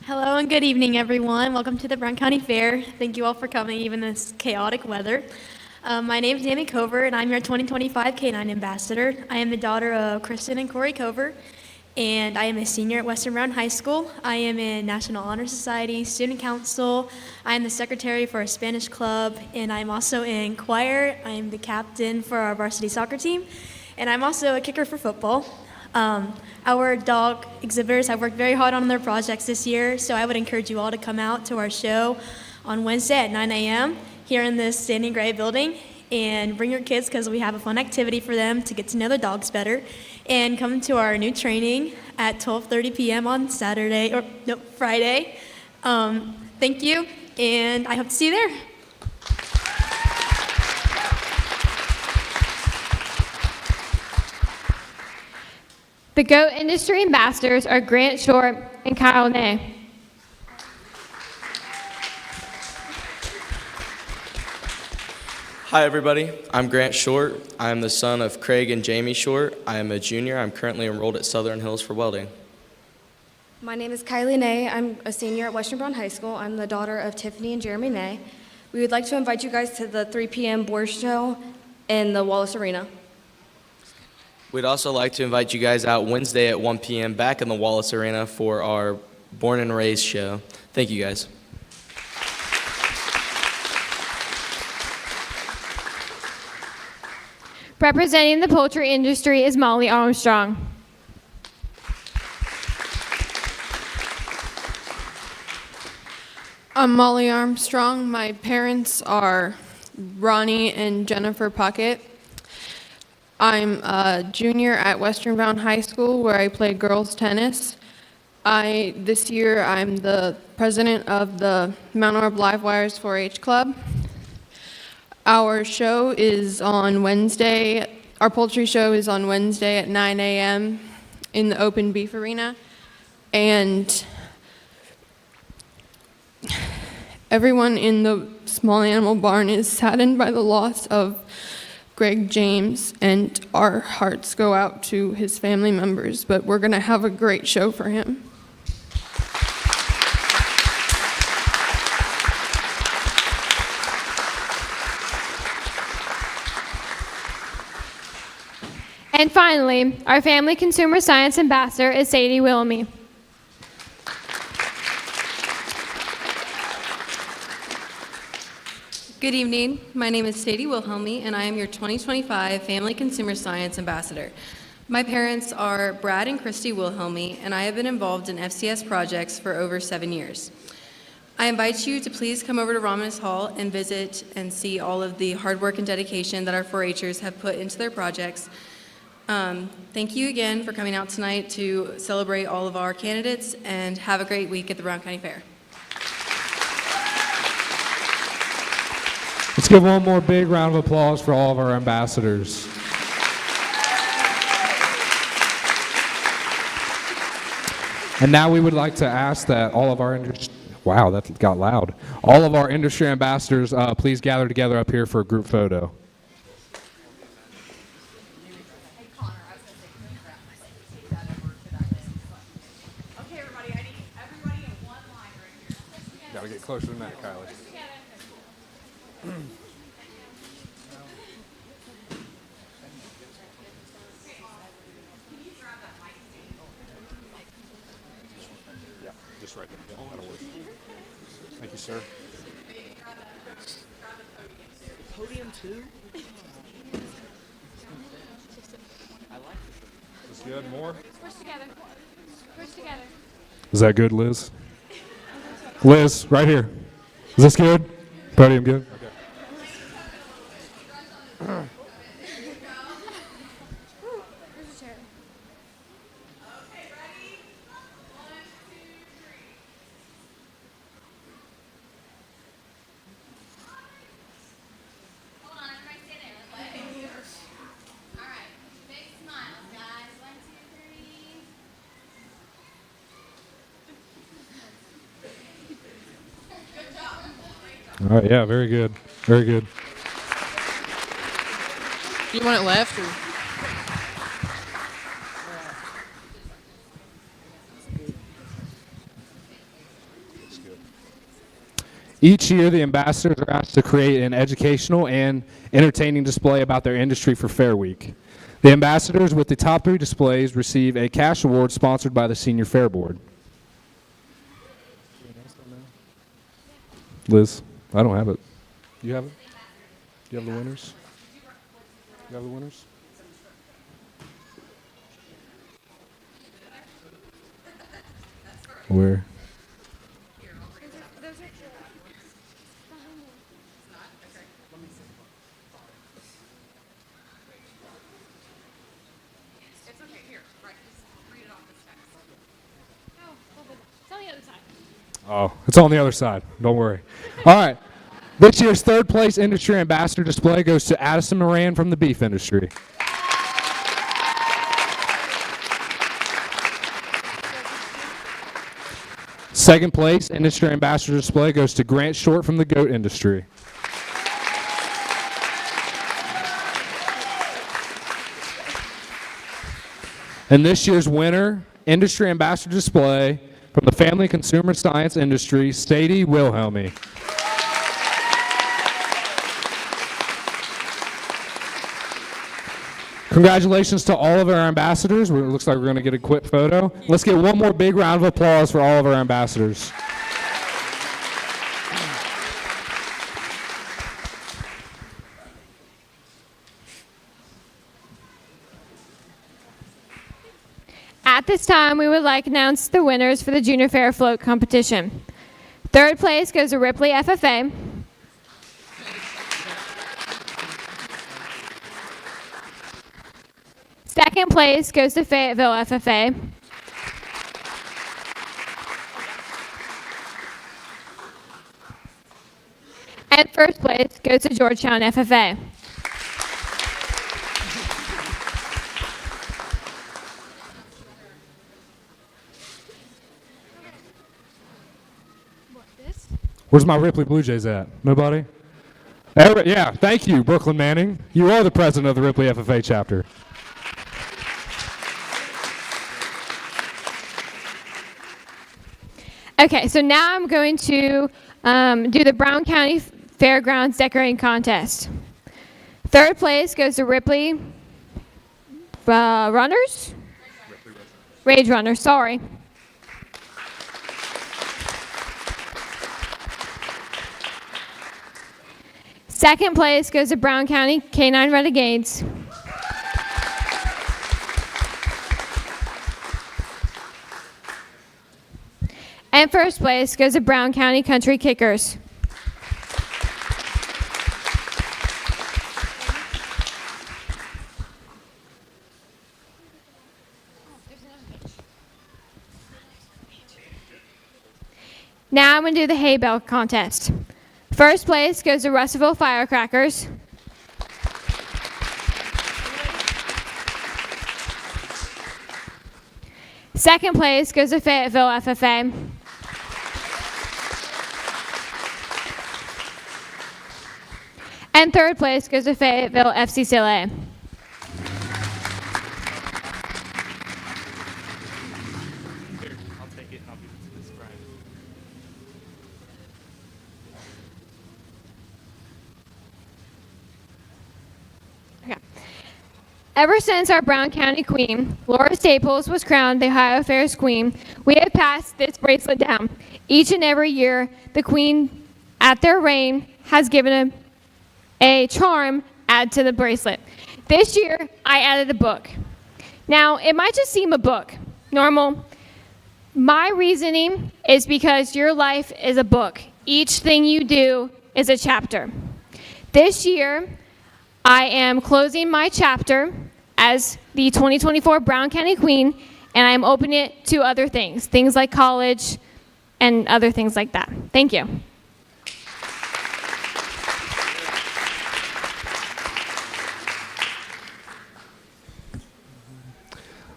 Hello and good evening, everyone. Welcome to the Brown County Fair. Thank you all for coming, even in this chaotic weather. My name is Naomi Cover, and I'm your 2025 Canine Ambassador. I am the daughter of Kristen and Corey Cover, and I am a senior at Western Brown High School. I am in National Honor Society, Student Council. I am the secretary for a Spanish club, and I'm also in choir. I am the captain for our varsity soccer team, and I'm also a kicker for football. Our dog exhibitors have worked very hard on their projects this year, so I would encourage you all to come out to our show on Wednesday at 9 a.m. here in this standing gray building, and bring your kids because we have a fun activity for them to get to know their dogs better, and come to our new training at 12:30 p.m. on Friday. Thank you, and I hope to see you there. The goat industry ambassadors are Grant Short and Kyle Ney. Hi everybody, I'm Grant Short. I am the son of Craig and Jamie Short. I am a junior. I'm currently enrolled at Southern Hills for welding. My name is Kylie Nay. I'm a senior at Western Brown High School. I'm the daughter of Tiffany and Jeremy Nay. We would like to invite you guys to the 3 p.m. board show in the Wallace Arena. We'd also like to invite you guys out Wednesday at 1 p.m. back in the Wallace Arena for our Born and Raised show. Thank you, guys. Representing the poultry industry is Molly Armstrong. I'm Molly Armstrong. My parents are Ronnie and Jennifer Puckett. I'm a junior at Western Brown High School where I play girls tennis. This year I'm the president of the Mount Orb Livewires 4-H Club. Our show is on Wednesday. Our poultry show is on Wednesday at 9 a.m. in the open beef arena. And everyone in the small animal barn is saddened by the loss of Greg James, and our hearts go out to his family members, but we're going to have a great show for him. And finally, our Family Consumer Science Ambassador is Sadie Wilhelmy. Good evening. My name is Sadie Wilhelmy, and I am your 2025 Family Consumer Science Ambassador. My parents are Brad and Christy Wilhelmy, and I have been involved in FCS projects for over 7 years. I invite you to please come over to Romulus Hall and visit and see all of the hard work and dedication that our 4-Hers have put into their projects. Thank you again for coming out tonight to celebrate all of our candidates, and have a great week at the Brown County Fair. Let's give one more big round of applause for all of our ambassadors. And now we would like to ask that all of our wow, that got loud. All of our industry ambassadors, please gather together up here for a group photo. Gotta get closer than that, Kylie. Yeah, just right there. Yeah, that'll work. Thank you, sir. Podium too? Is this good? More? Push together. Push together. Is that good, Liz? Liz, right here. Is this good? Podium good? Okay. All right, yeah, very good. Very good. Do you want it left or? Each year, the ambassadors are asked to create an educational and entertaining display about their industry for Fair Week. The ambassadors with the top 3 displays receive a cash award sponsored by the Senior Fair Board. Liz, I don't have it. You have it? Do you have the winners? You have the winners? Where? Oh, it's on the other side. Don't worry. All right. This year's 3rd place industry ambassador display goes to Addison Moran from the beef industry. Second place industry ambassador display goes to Grant Short from the goat industry. And this year's winner Industry Ambassador Display from the Family and Consumer Science Industry, Sadie Wilhelmy. Congratulations to all of our ambassadors. It looks like we're going to get a quick photo. Let's get one more big round of applause for all of our ambassadors. At this time, we would like to announce the winners for the Junior Fair Float Competition. Third place goes to Ripley FFA. Second place goes to Fayetteville FFA. And first place goes to Georgetown FFA. Where's my Ripley Blue Jays at? Nobody? Yeah, thank you, Brooklyn Manning. You are the president of the Ripley FFA chapter. Okay, so now I'm going to do the Brown County Fairgrounds Decorating Contest. Third place goes to Ripley Runners? Rage Runners, sorry. Second place goes to Brown County K-9 Renegades. And first place goes to Brown County Country Kickers. Now I'm going to do the hay bale contest. First place goes to Russellville Firecrackers. Second place goes to Fayetteville FFA. And third place goes to Fayetteville FCCLA. Ever since our Brown County Queen, Laura Staples, was crowned the Ohio Fair's Queen, we have passed this bracelet down. Each and every year, the Queen, at their reign, has given a charm add to the bracelet. This year, I added a book. Now, it might just seem a book, normal. My reasoning is because your life is a book. Each thing you do is a chapter. This year, I am closing my chapter as the 2024 Brown County Queen, and I'm opening it to other things like college and other things like that. Thank you.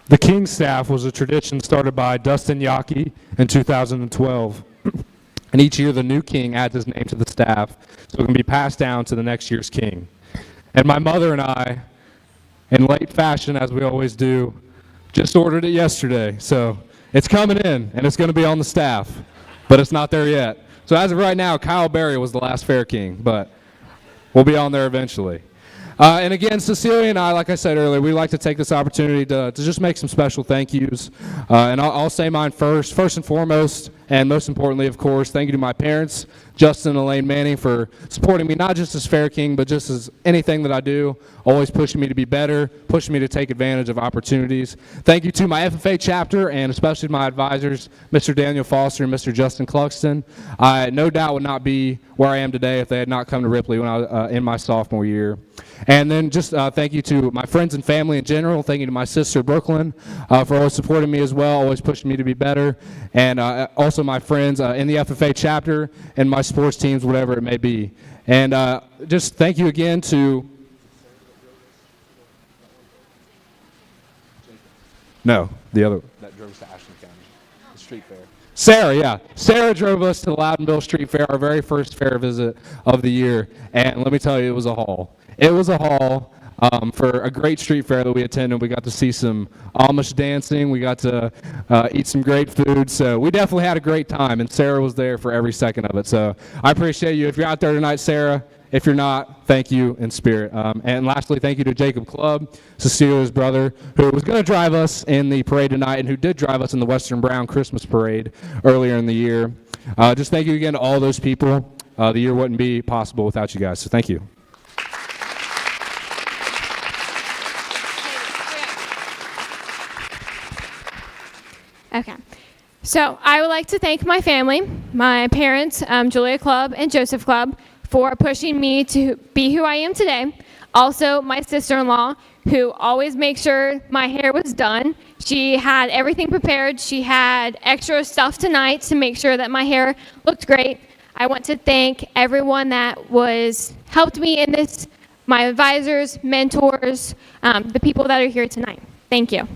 The King's Staff was a tradition started by Dustin Yockey in 2012. And each year, the new king adds his name to the staff so it can be passed down to the next year's king. And my mother and I, in late fashion, as we always do, just ordered it yesterday. So it's coming in, and it's going to be on the staff, but it's not there yet. So as of right now, Kyle Berry was the last Fair King, but we'll be on there eventually. And again, Cecilia and I, like I said earlier, we'd like to take this opportunity to just make some special thank yous. And I'll say mine first. First and foremost, and most importantly, of course, thank you to my parents, Justin and Elaine Manning, for supporting me not just as Fair King, but just as anything that I do, always pushing me to be better, pushing me to take advantage of opportunities. Thank you to my FFA chapter, and especially my advisors, Mr. Daniel Foster and Mr. Justin Cluxton. I no doubt would not be where I am today if they had not come to Ripley when I was in my sophomore year. And then just thank you to my friends and family in general. Thank you to my sister, Brooklyn, for always supporting me as well, always pushing me to be better. And also my friends in the FFA chapter and my sports teams, whatever it may be. And just thank you again to... No, the other that drove us to Ashland County, the street fair. Sarah, yeah. Sarah drove us to the Loudonville Street Fair, our very first fair visit of the year. And let me tell you, it was a haul. It was a haul. for a great street fair that we attended. We got to see some Amish dancing. We got to eat some great food. So we definitely had a great time, and Sarah was there for every second of it. So I appreciate you. If you're out there tonight, Sarah, if you're not, thank you in spirit. And lastly, thank you to Jacob Clubb, Cecilia's brother, who was going to drive us in the parade tonight and who did drive us in the Western Brown Christmas Parade earlier in the year. Just thank you again to all those people. The year wouldn't be possible without you guys, so thank you. Okay. So I would like to thank my family, my parents, Julia Clubb and Joseph Clubb, for pushing me to be who I am today. Also, my sister-in-law, who always makes sure my hair was done. She had everything prepared. She had extra stuff tonight to make sure that my hair looked great. I want to thank everyone that helped me in this, my advisors, mentors, the people that are here tonight. Thank you.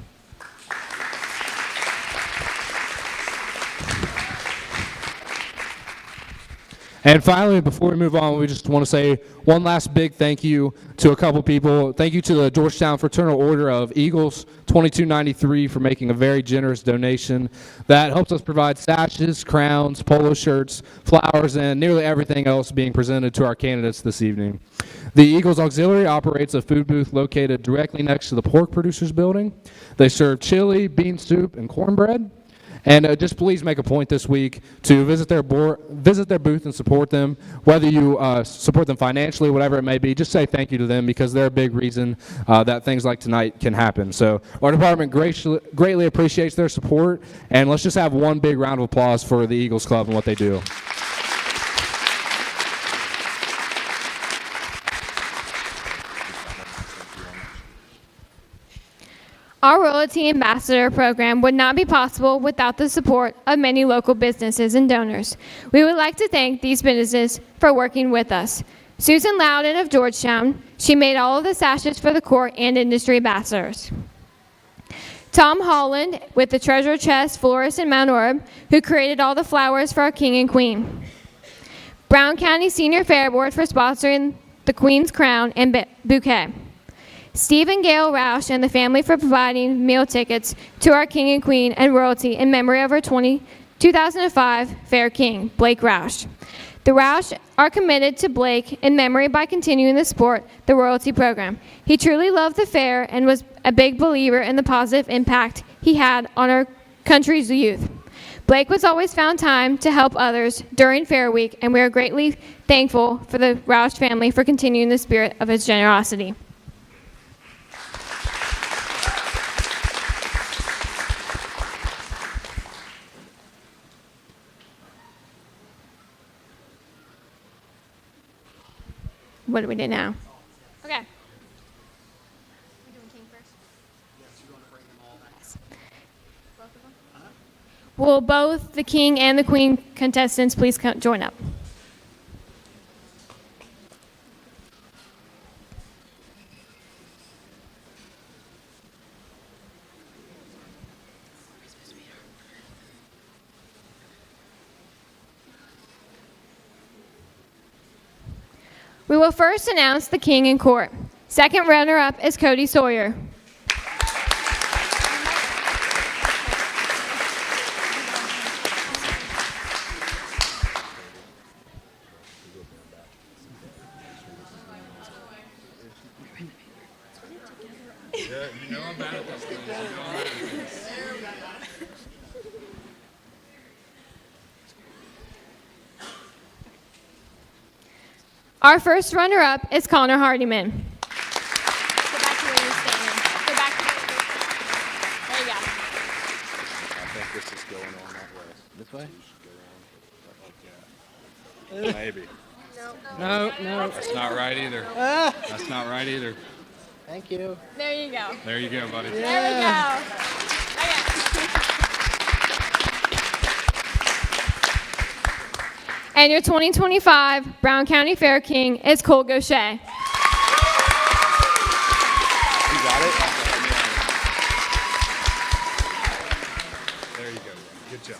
And finally, before we move on, we just want to say one last big thank you to a couple people. Thank you to the Georgetown Fraternal Order of Eagles 2293 for making a very generous donation that helps us provide sashes, crowns, polo shirts, flowers, and nearly everything else being presented to our candidates this evening. The Eagles Auxiliary operates a food booth located directly next to the Pork Producers Building. They serve chili, bean soup, and cornbread. And just please make a point this week to visit their booth and support them. Whether you support them financially, whatever it may be, just say thank you to them because they're a big reason that things like tonight can happen. So our department greatly appreciates their support, and let's just have one big round of applause for the Eagles Club and what they do. Our Royalty Ambassador program would not be possible without the support of many local businesses and donors. We would like to thank these businesses for working with us. Susan Loudon of Georgetown, she made all of the sashes for the court and industry ambassadors. Tom Holland with the Treasure Chest Florist in Mount Orab, who created all the flowers for our king and queen. Brown County Senior Fair Board for sponsoring the Queen's Crown and bouquet. Steve and Gail Roush and the family for providing meal tickets to our king and queen and royalty in memory of our 2005 Fair King, Blake Roush. The Roush are committed to Blake in memory by continuing to support the royalty program. He truly loved the fair and was a big believer in the positive impact he had on our country's youth. Blake was always found time to help others during Fair Week, and we are greatly thankful for the Roush family for continuing the spirit of his generosity. What do we do now? Okay. Will both the king and the queen contestants please join up? We will first announce the king in court. Second runner-up is Cody Sawyer. Our first runner-up is Connor Hardiman. Go back to where you're standing. Go back to where you're There you go. I think this is going on that way. This way? Maybe. No. That's not right either. That's not right either. Thank you. There you go. There you go, buddy. There we go. And your 2025 Brown County Fair King is Cole Gaucher. You got it? There you go. Good job.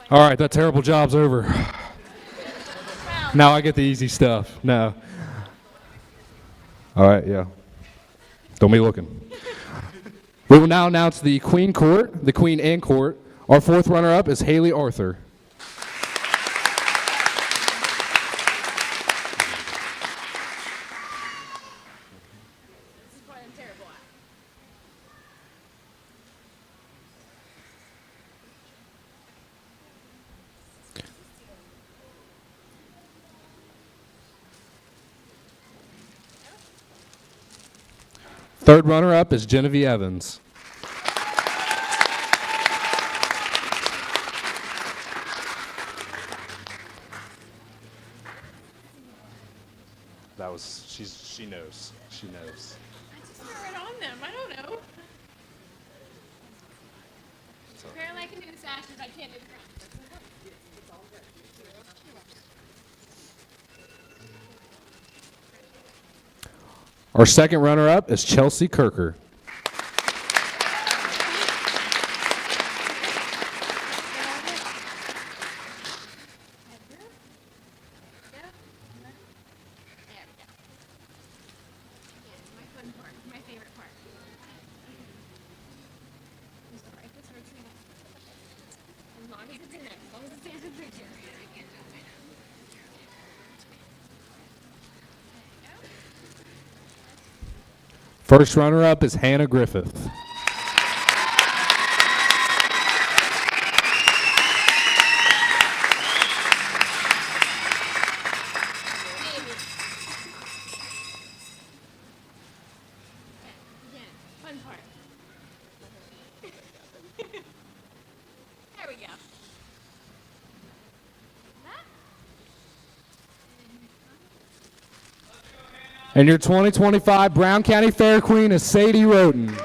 All right, that terrible job's over. Now I get the easy stuff. No. All right, yeah. Don't be looking. We will now announce the Queen Court, the Queen and Court. Our fourth runner-up is Haley Arthur. Third runner-up is Genevieve Evans. That was, she knows. She knows. I just threw it on them. I don't know. Apparently I can do the sashes. I can't do the crown. Our second runner-up is Chelsea Kirker. First runner-up is Hannah Griffith. Fun part. There we go. And your 2025 Brown County Fair Queen is Sadie Roden. Maybe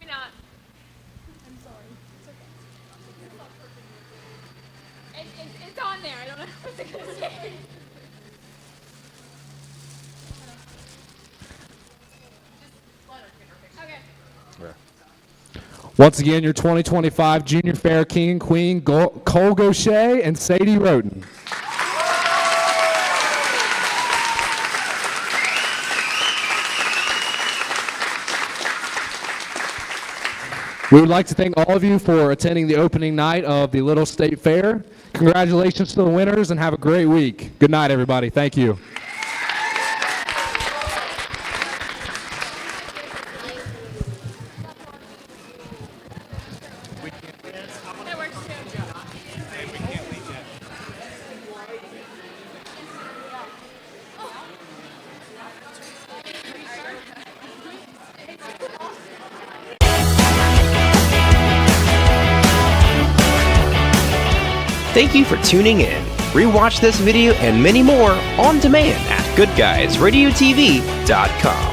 not. I'm sorry. It's okay. It's on there. I don't know what to say. Once again, your 2025 Junior Fair King and Queen, Cole Gaucher and Sadie Roden. We would like to thank all of you for attending the opening night of the Little State Fair. Congratulations to the winners and have a great week. Good night, everybody. Thank you. Thank you for tuning in. Rewatch this video and many more on demand at goodguysradiotv.com.